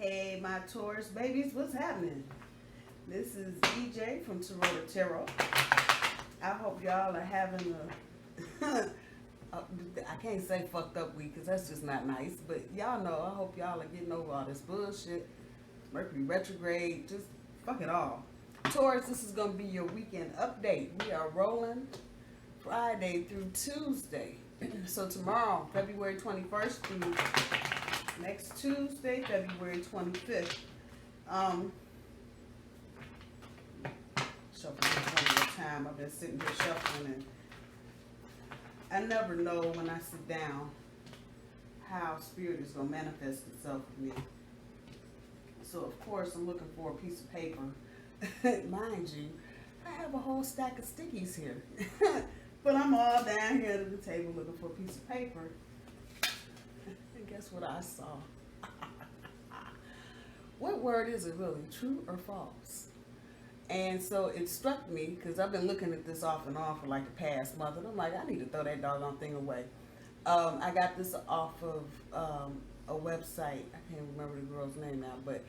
Hey, my Taurus babies, what's happening? This is EJ from Torino Tarot. I hope y'all are having I can't say fucked up week because that's just not nice, but y'all know, I hope y'all are getting over all this bullshit. Mercury retrograde, just fuck it all. Taurus, this is going to be your weekend update. We are rolling Friday through Tuesday. So tomorrow, February 21st through next Tuesday, February 25th. Shuffling one more time. I've been sitting here shuffling, and I never know when I sit down how spirit is going to manifest itself with me. So of course I'm looking for a piece of paper. Mind you, I have a whole stack of stickies here. But I'm all down here at the table looking for a piece of paper. And guess what I saw? What word is it really? True or false? And so it struck me, because I've been looking at this off and on for like the past month, and I'm like, I need to throw that doggone thing away. I got this off of a website. I can't remember the girl's name now, but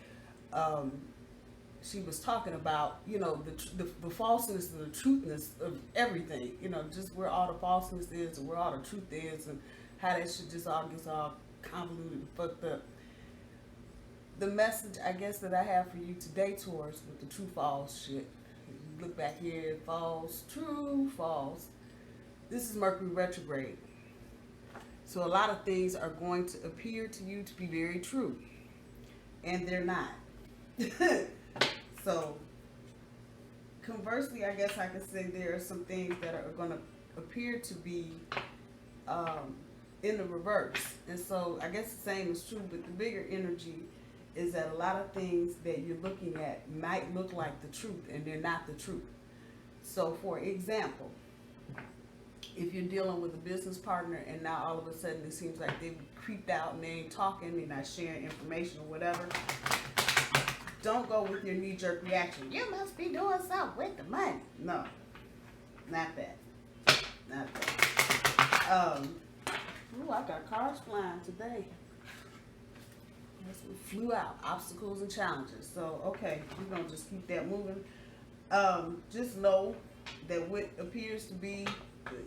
she was talking about, you know, the falseness and the truthness of everything, you know, just where all the falseness is and where all the truth is, and how that shit just all gets all convoluted and fucked up. The message, I guess, that I have for you today, Taurus, with the true false shit. You look back here, false, true, false. This is Mercury retrograde. So a lot of things are going to appear to you to be very true, and they're not. So conversely, I guess I could say there are some things that are going to appear to be in the reverse. And so I guess the same is true, but the bigger energy is that a lot of things that you're looking at might look like the truth, and they're not the truth. So for example, if you're dealing with a business partner and now all of a sudden it seems like they've creeped out and they ain't talking, they're not sharing information or whatever, don't go with your knee-jerk reaction. You must be doing something with the money. No, not that. Not that. Ooh, I got cars flying today. Flew out, obstacles and challenges. So, okay, we're going to just keep that moving. Just know that what appears to be,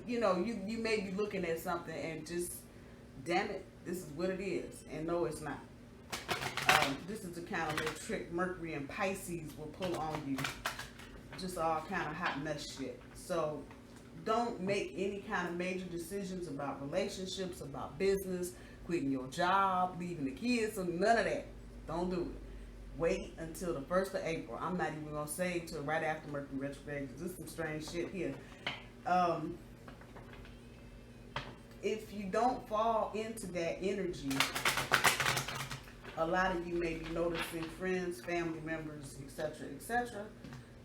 you know, you may be looking at something and just, damn it, this is what it is. And no, it's not. This is the kind of little trick Mercury and Pisces will pull on you. Just all kind of hot mess shit. So, don't make any kind of major decisions about relationships, about business, quitting your job, leaving the kids, or none of that. Don't do it. Wait until the 1st of April. I'm not even going to say till right after Mercury retrograde, because this is some strange shit here. If you don't fall into that energy, a lot of you may be noticing friends, family members, etc.,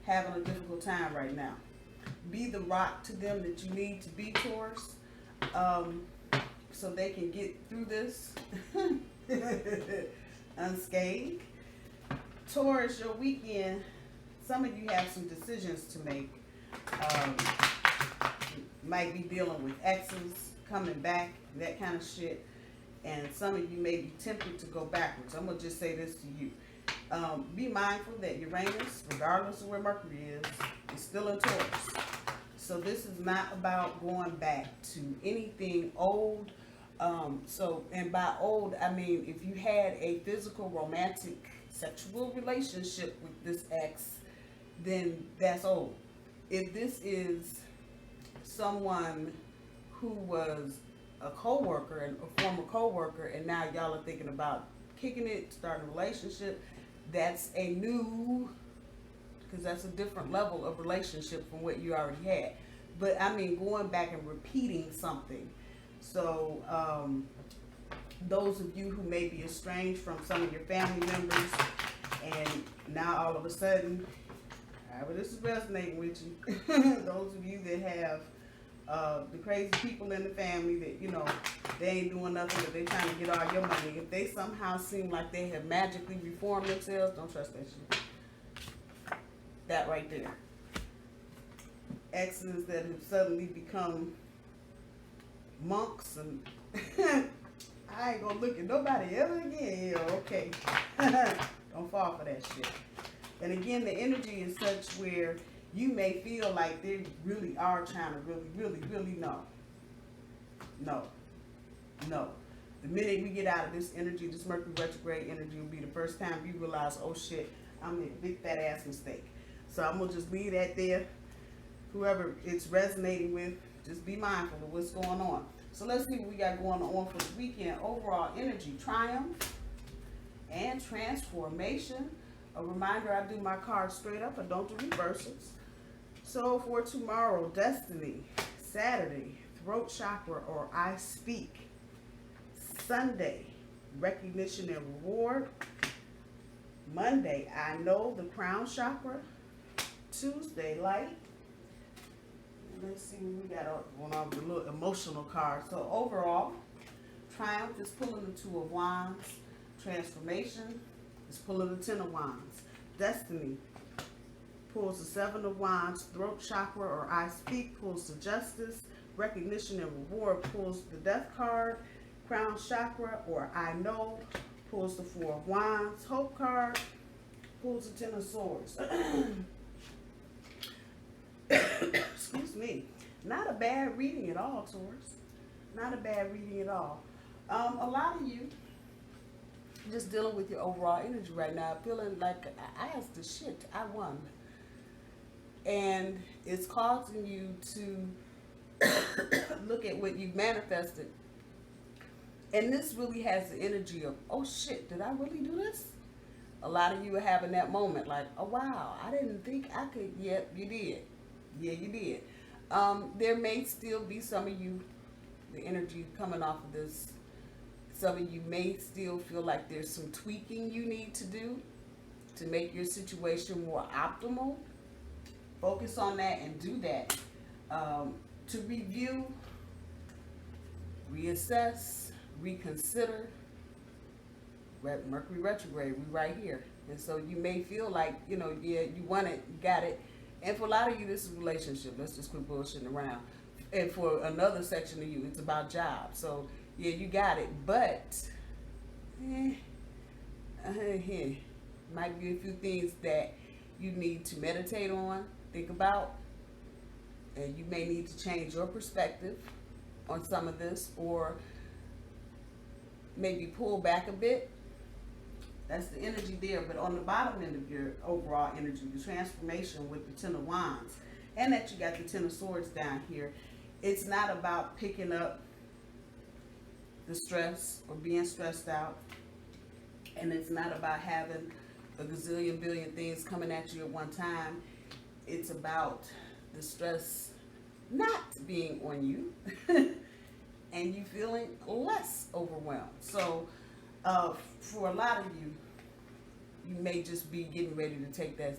having a difficult time right now. Be the rock to them that you need to be, Taurus. So they can get through this unscathed. Taurus, your weekend, some of you have some decisions to make. Might be dealing with exes, coming back, that kind of shit. And some of you may be tempted to go backwards. I'm going to just say this to you. Be mindful that Uranus, regardless of where Mercury is still in Taurus. So this is not about going back to anything old. And by old, I mean, if you had a physical, romantic, sexual relationship with this ex, then that's old. If this is someone who was a co-worker and a former co-worker, and now y'all are thinking about kicking it, starting a relationship, that's a new, because that's a different level of relationship from what you already had. But I mean, going back and repeating something. So those of you who may be estranged from some of your family members, and now all of a sudden, however this is resonating with you, those of you that have the crazy people in the family that, you know, they ain't doing nothing, but they trying to get all your money. If they somehow seem like they have magically reformed themselves, don't trust that shit. That right there. Exes that have suddenly become monks, and I ain't gonna look at nobody ever again. Yeah, okay. Don't fall for that shit. And again, the energy is such where you may feel like they really are trying to really no. The minute we get out of this energy, this Mercury retrograde energy, will be the first time you realize, oh shit, I made a big fat ass mistake. So I'm gonna just leave that there. Whoever it's resonating with, just be mindful of what's going on. So let's see what we got going on for the weekend. Overall energy, triumph and transformation. A reminder, I do my cards straight up. I don't do reverses. So for tomorrow, destiny. Saturday, throat chakra or I speak. Sunday, recognition and reward. Monday, I know, the crown chakra. Tuesday, light. Let's see what we got on our little emotional card. So overall, triumph is pulling the Two of Wands. Transformation is pulling the Ten of Wands. Destiny pulls the Seven of Wands. Throat chakra or I speak pulls the Justice. Recognition and reward pulls the Death card. Crown chakra or I know pulls the Four of Wands. Hope card pulls the Ten of Swords. Excuse me. Not a bad reading at all, Taurus. Not a bad reading at all. A lot of you just dealing with your overall energy right now, feeling like I asked the shit, I won. And it's causing you to look at what you've manifested. And this really has the energy of, oh shit, did I really do this? A lot of you are having that moment like, oh wow, I didn't think I could. Yep, you did. Yeah, you did. There may still be some of you, the energy coming off of this, some of you may still feel like there's some tweaking you need to do to make your situation more optimal. Focus on that and do that. To review, reassess, reconsider. Mercury retrograde, we right here. And so you may feel like, you know, yeah, you want it, you got it. And for a lot of you, this is a relationship. Let's just quit bullshitting around. And for another section of you, it's about jobs. So, yeah, you got it. But, might be a few things that you need to meditate on, think about. And you may need to change your perspective on some of this, or maybe pull back a bit. That's the energy there. But on the bottom end of your overall energy, the transformation with the Ten of Wands, and that you got the Ten of Swords down here, it's not about picking up the stress or being stressed out. And it's not about having a gazillion billion things coming at you at one time. It's about the stress not being on you and you feeling less overwhelmed. So for a lot of you, you may just be getting ready to take that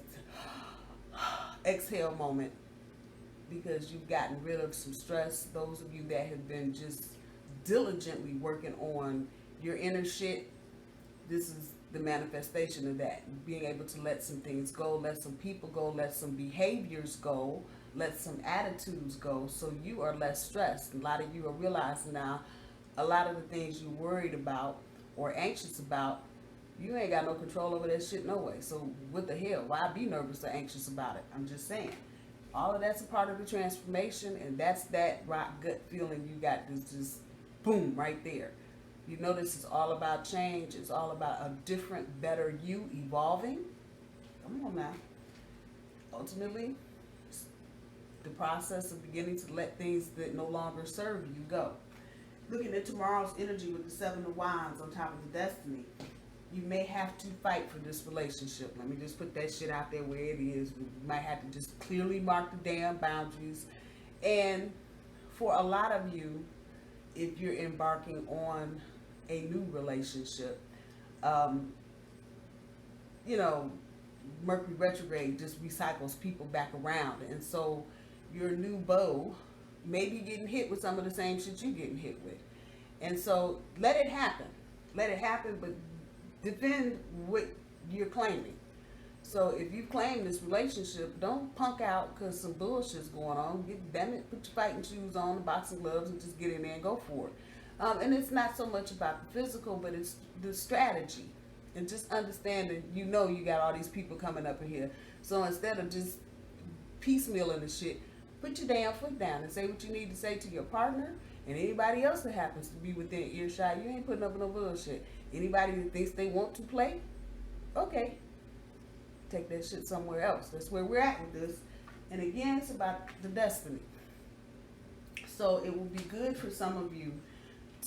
exhale moment because you've gotten rid of some stress. Those of you that have been just diligently working on your inner shit, this is the manifestation of that. Being able to let some things go, let some people go, let some behaviors go, let some attitudes go, so you are less stressed. A lot of you are realizing now a lot of the things you're worried about or anxious about, you ain't got no control over that shit no way. So what the hell? Why be nervous or anxious about it? I'm just saying. All of that's a part of the transformation, and that's that rock gut feeling you got, this just boom right there. You notice it's all about change. It's all about a different, better you evolving. Come on now. Ultimately, the process of beginning to let things that no longer serve you go. Looking at tomorrow's energy with the Seven of Wands on top of the destiny, you may have to fight for this relationship. Let me just put that shit out there where it is. You might have to just clearly mark the damn boundaries. And for a lot of you, if you're embarking on a new relationship, you know, Mercury retrograde just recycles people back around. And so your new beau may be getting hit with some of the same shit you're getting hit with. And so let it happen. Let it happen, but defend what you're claiming. So if you claim this relationship, don't punk out because some bullshit's going on. Damn it, put your fighting shoes on, the boxing gloves, and just get in there and go for it. And it's not so much about the physical, but it's the strategy. And just understanding, you know, you got all these people coming up in here. So instead of just piecemealing the shit, put your damn foot down and say what you need to say to your partner and anybody else that happens to be within earshot. You ain't putting up no bullshit. Anybody that thinks they want to play, okay, take that shit somewhere else. That's where we're at with this. And again, it's about the destiny. So it will be good for some of you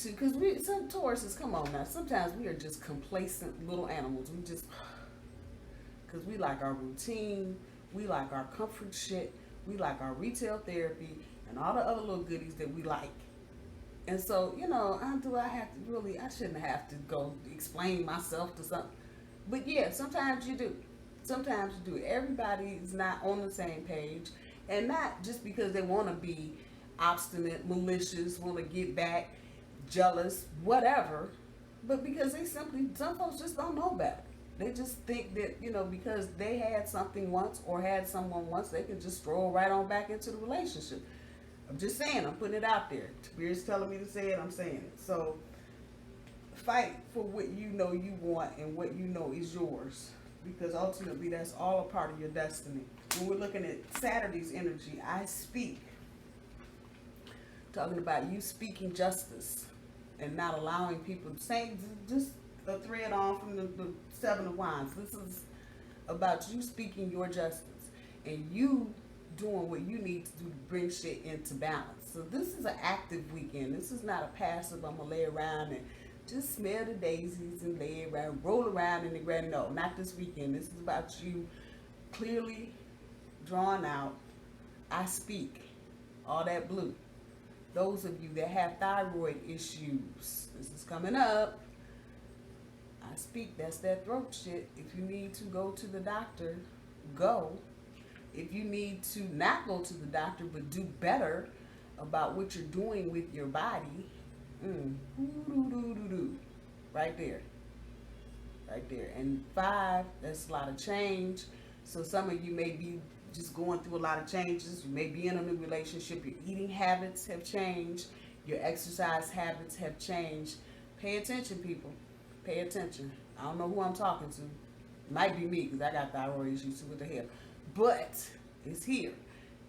to, because some Tauruses, come on now, sometimes we are just complacent little animals. We just, because we like our routine, we like our comfort shit, we like our retail therapy, and all the other little goodies that we like. And so, you know, I shouldn't have to go explain myself to something. But yeah, sometimes you do. Sometimes you do. Everybody is not on the same page. And not just because they want to be obstinate, malicious, want to get back, jealous, whatever. But because some folks just don't know better. They just think that, you know, because they had something once or had someone once, they can just stroll right on back into the relationship. I'm just saying, I'm putting it out there. Spirit's telling me to say it, I'm saying it. So fight for what you know you want and what you know is yours. Because ultimately, that's all a part of your destiny. When we're looking at Saturday's energy, I speak. Talking about you speaking justice and not allowing people to say, just a thread on from the Seven of Wands. This is about you speaking your justice and you doing what you need to do to bring shit into balance. So this is an active weekend. This is not a passive, I'm gonna lay around and just smell the daisies and lay around, roll around in the ground. No, not this weekend. This is about you clearly drawn out. I speak. All that blue. Those of you that have thyroid issues, this is coming up. I speak. That's that throat shit. If you need to go to the doctor, go. If you need to not go to the doctor but do better about what you're doing with your body, right there. Right there. And 5, that's a lot of change. So some of you may be just going through a lot of changes. You may be in a new relationship. Your eating habits have changed. Your exercise habits have changed. Pay attention, people. Pay attention. I don't know who I'm talking to. It might be me because I got thyroid issues too. What the hell? But it's here.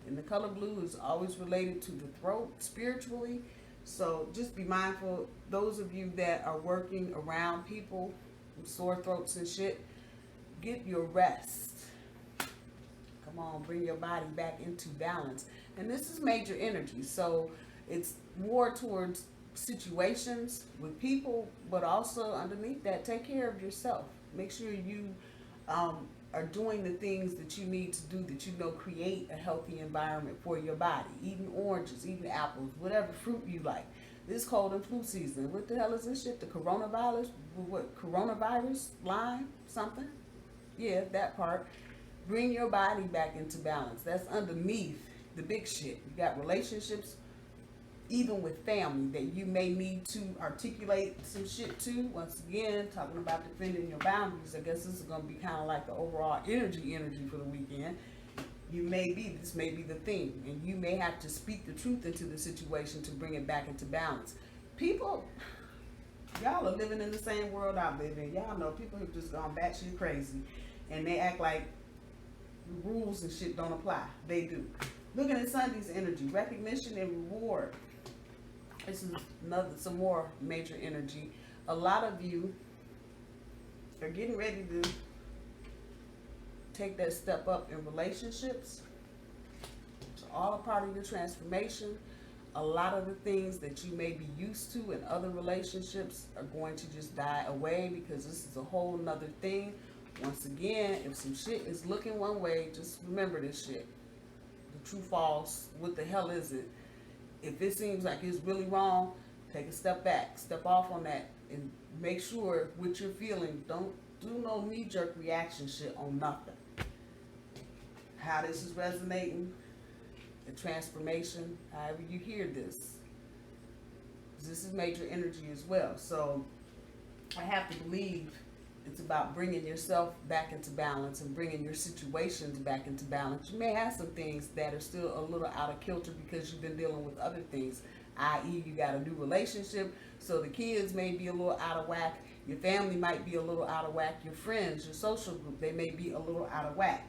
And the color blue is always related to the throat spiritually. So just be mindful. Those of you that are working around people with sore throats and shit, get your rest. Come on, bring your body back into balance. And this is major energy. So it's more towards situations with people, but also underneath that, take care of yourself. Make sure you are doing the things that you need to do that you know create a healthy environment for your body. Eating oranges, eating apples, whatever fruit you like. This cold and flu season. What the hell is this shit? The coronavirus? What? Coronavirus? Lyme? Something? Yeah, that part. Bring your body back into balance. That's underneath the big shit. You got relationships, even with family, that you may need to articulate some shit to. Once again, talking about defending your boundaries. I guess this is going to be kind of like the overall energy for the weekend. This may be the thing, and you may have to speak the truth into the situation to bring it back into balance. People, y'all are living in the same world I live in. Y'all know people have just gone batshit crazy, and they act like the rules and shit don't apply. They do. Looking at Sunday's energy, recognition and reward. This is some more major energy. A lot of you are getting ready to take that step up in relationships. It's all a part of your transformation. A lot of the things that you may be used to in other relationships are going to just die away because this is a whole nother thing. Once again, if some shit is looking one way, just remember this shit. The true false, what the hell is it? If it seems like it's really wrong, take a step back, step off on that, and make sure what you're feeling, don't do no knee-jerk reaction shit on nothing. How this is resonating, the transformation, however you hear this. This is major energy as well. So I have to believe it's about bringing yourself back into balance and bringing your situations back into balance. You may have some things that are still a little out of kilter because you've been dealing with other things. i.e. you got a new relationship, so the kids may be a little out of whack, your family might be a little out of whack, your friends, your social group, they may be a little out of whack.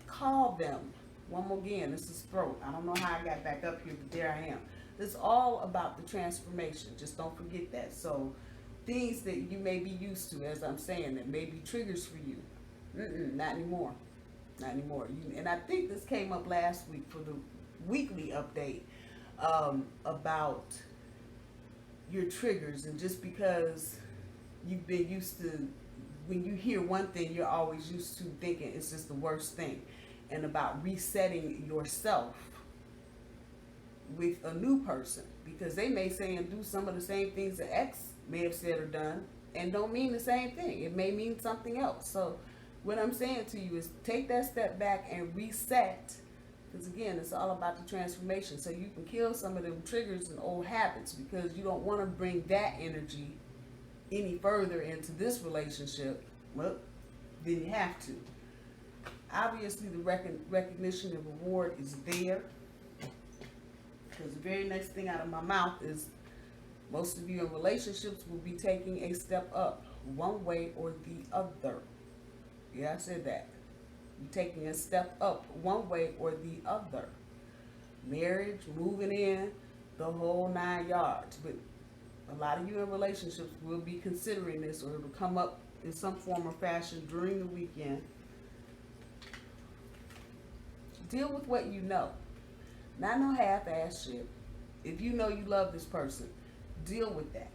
Call them. One more again, this is throat. I don't know how I got back up here, but there I am. It's all about the transformation. Just don't forget that. So things that you may be used to, as I'm saying, that may be triggers for you. Not anymore. Not anymore. And I think this came up last week for the weekly update about your triggers. And just because you've been used to, when you hear one thing, you're always used to thinking it's just the worst thing. And about resetting yourself with a new person, because they may say and do some of the same things that X may have said or done and don't mean the same thing. It may mean something else. So what I'm saying to you is take that step back and reset, because again, it's all about the transformation. So you can kill some of them triggers and old habits, because you don't want to bring that energy any further into this relationship. Well, then you have to. Obviously, the recognition and reward is there, because the very next thing out of my mouth is most of you in relationships will be taking a step up one way or the other. Yeah, I said that. You're taking a step up one way or the other. Marriage, moving in, the whole 9 yards. But a lot of you in relationships will be considering this, or it will come up in some form or fashion during the weekend. Deal with what you know. Not no half-ass shit. If you know you love this person, deal with that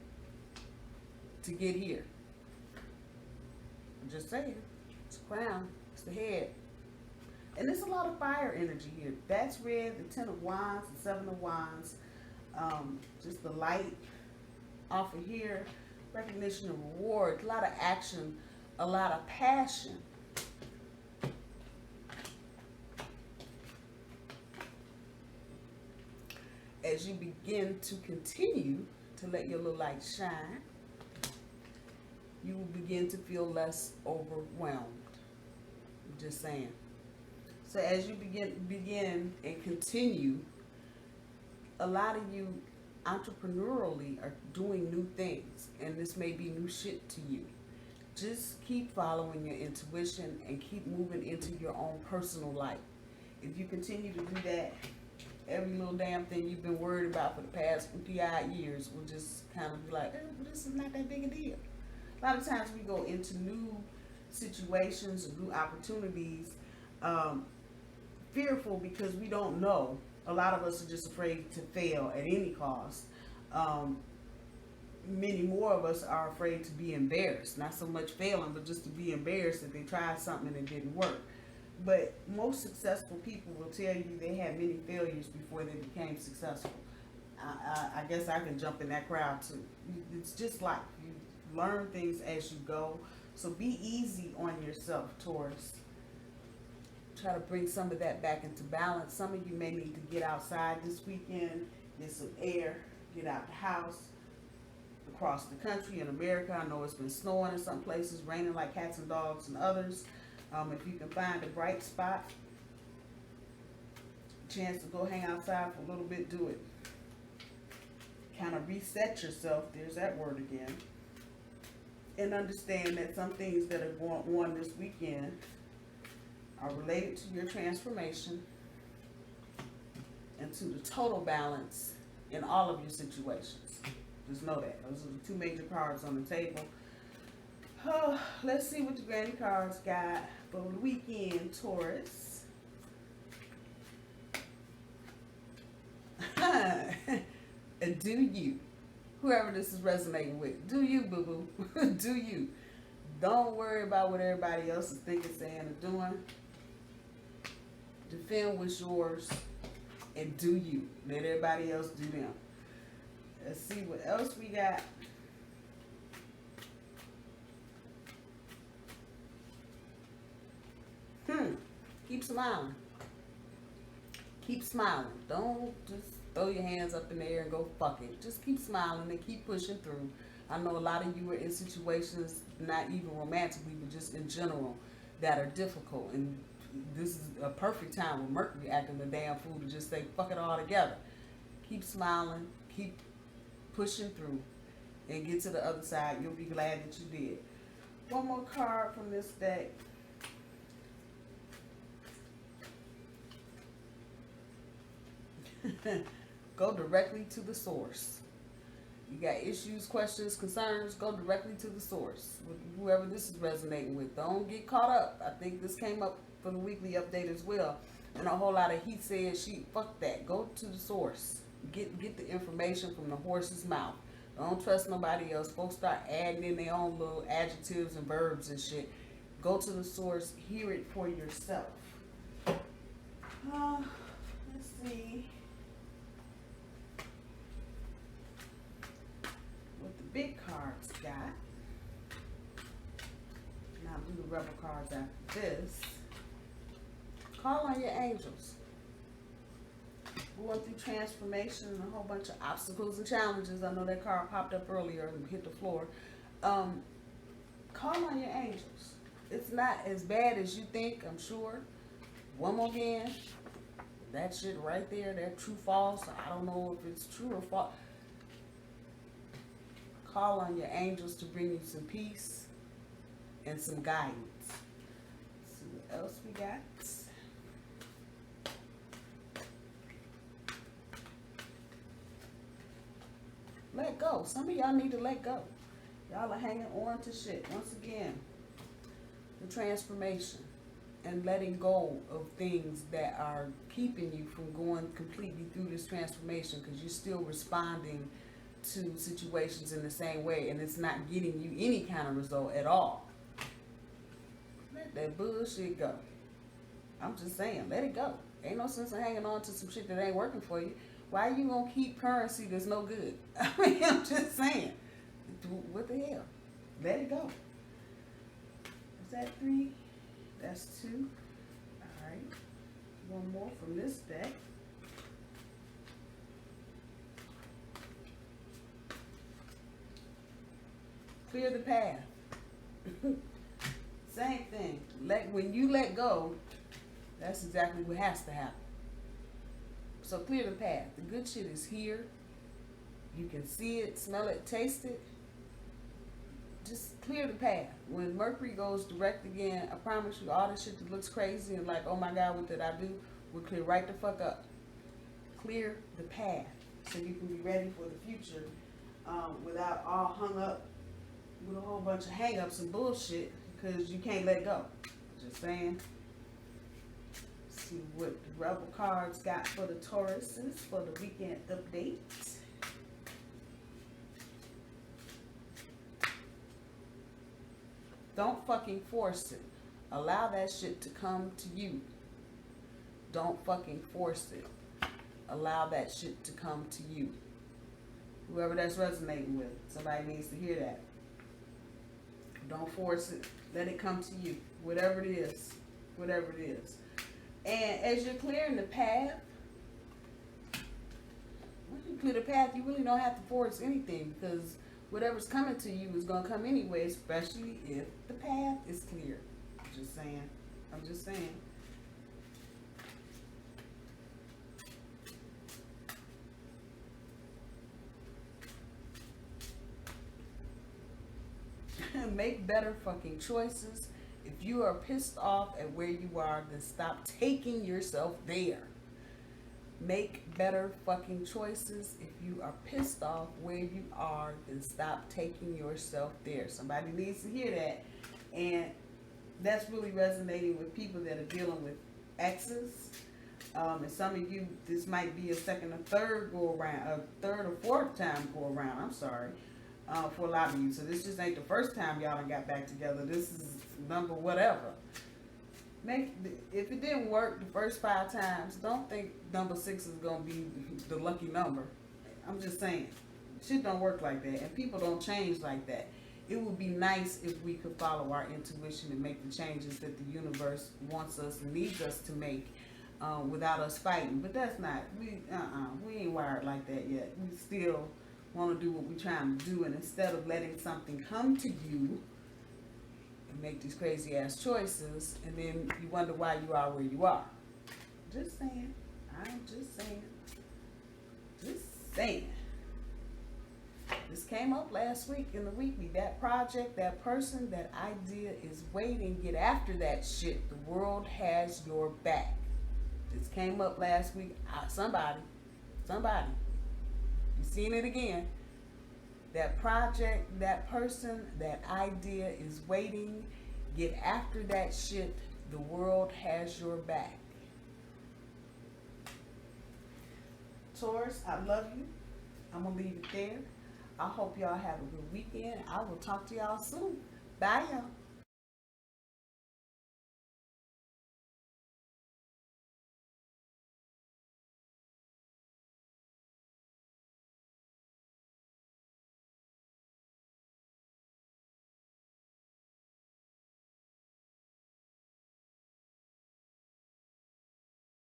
to get here. I'm just saying. It's a crown. It's the head. And there's a lot of fire energy here. That's red, the 10 of wands, the 7 of wands. Just the light off of here. Recognition and reward. A lot of action. A lot of passion. As you begin to continue to let your little light shine, you will begin to feel less overwhelmed. I'm just saying. So as you begin and continue, a lot of you entrepreneurially are doing new things, and this may be new shit to you. Just keep following your intuition and keep moving into your own personal light. If you continue to do that, every little damn thing you've been worried about for the past 50-odd years will just kind of be like, this is not that big a deal. A lot of times we go into new situations and new opportunities fearful because we don't know. A lot of us are just afraid to fail at any cost. Many more of us are afraid to be embarrassed. Not so much failing, but just to be embarrassed that they tried something and it didn't work. But most successful people will tell you they had many failures before they became successful. I guess I can jump in that crowd too. It's just like you learn things as you go. So be easy on yourself, Taurus. Try to bring some of that back into balance. Some of you may need to get outside this weekend, get some air, get out the house. Across the country in America, I know it's been snowing in some places, raining like cats and dogs in others. If you can find a bright spot, chance to go hang outside for a little bit, do it. Kind of reset yourself, there's that word again. And understand that some things that are going on this weekend are related to your transformation and to the total balance in all of your situations. Just know that. Those are the two major cards on the table. Oh, let's see what the granny cards got for the weekend, Taurus. Do you. Whoever this is resonating with. Do you, boo-boo. Do you. Don't worry about what everybody else is thinking, saying, or doing. Defend what's yours. And do you. Let everybody else do them. Let's see what else we got. Keep smiling. Keep smiling. Don't just throw your hands up in the air and go fuck it. Just keep smiling and keep pushing through. I know a lot of you are in situations, not even romantically, but just in general, that are difficult. And this is a perfect time with Mercury acting a damn fool to just say fuck it all together. Keep smiling. Keep pushing through. And get to the other side. You'll be glad that you did. One more card from this deck. Go directly to the source. You got issues, questions, concerns, go directly to the source. With whoever this is resonating with. Don't get caught up. I think this came up for the weekly update as well. And a whole lot of he said, she, fuck that. Go to the source. Get the information from the horse's mouth. Don't trust nobody else. Folks start adding in their own little adjectives and verbs and shit. Go to the source. Hear it for yourself. Let's see what the big cards got. Now I'll do the rebel cards after this. Call on your angels. Going through transformation and a whole bunch of obstacles and challenges. I know that card popped up earlier and hit the floor. Call on your angels. It's not as bad as you think, I'm sure. One more again. That shit right there, that true false. I don't know if it's true or false. Call on your angels to bring you some peace and some guidance. Let's see what else we got. Let go. Some of y'all need to let go. Y'all are hanging on to shit. Once again, the transformation and letting go of things that are keeping you from going completely through this transformation because you're still responding to situations in the same way and it's not getting you any kind of result at all. Let that bullshit go. I'm just saying, let it go. Ain't no sense in hanging on to some shit that ain't working for you. Why you gonna keep currency that's no good? I mean, I'm just saying. What the hell? Let it go. Is that 3? That's 2. Alright. One more from this deck. Clear the path. Same thing. When you let go, that's exactly what has to happen. So clear the path. The good shit is here. You can see it, smell it, taste it. Just clear the path. When Mercury goes direct again, I promise you all the shit that looks crazy and like, oh my God, what did I do? Will clear right the fuck up. Clear the path so you can be ready for the future without all hung up with a whole bunch of hang-ups and bullshit because you can't let go. Just saying. See what the rebel cards got for the Tauruses for the weekend update. Don't fucking force it. Allow that shit to come to you. Don't fucking force it. Allow that shit to come to you. Whoever that's resonating with, somebody needs to hear that. Don't force it. Let it come to you. Whatever it is. Whatever it is. And as you're clearing the path, once you clear the path, you really don't have to force anything because whatever's coming to you is going to come anyway, especially if the path is clear. I'm just saying. I'm just saying. Make better fucking choices. If you are pissed off at where you are, then stop taking yourself there. Make better fucking choices. If you are pissed off where you are, then stop taking yourself there. Somebody needs to hear that. And that's really resonating with people that are dealing with exes. And some of you, this might be a second or third go around, a third or fourth time go around, I'm sorry, for a lot of you. So this just ain't the first time y'all done got back together. This is number whatever. If it didn't work the first 5 times, don't think number 6 is gonna be the lucky number. I'm just saying, shit don't work like that, and people don't change like that. It would be nice if we could follow our intuition and make the changes that the universe wants us and needs us to make without us fighting. But that's not, we ain't wired like that yet. We still want to do what we're trying to do, and instead of letting something come to you and make these crazy ass choices, and then you wonder why you are where you are. Just saying. I'm just saying. Just saying. This came up last week in the weekly. That project, that person, that idea is waiting. Get after that shit. The world has your back. This came up last week. Somebody. You seen it again. That project, that person, that idea is waiting. Get after that shit. The world has your back. Taurus, I love you. I'm going to leave it there. I hope y'all have a good weekend. I will talk to y'all soon. Bye, y'all.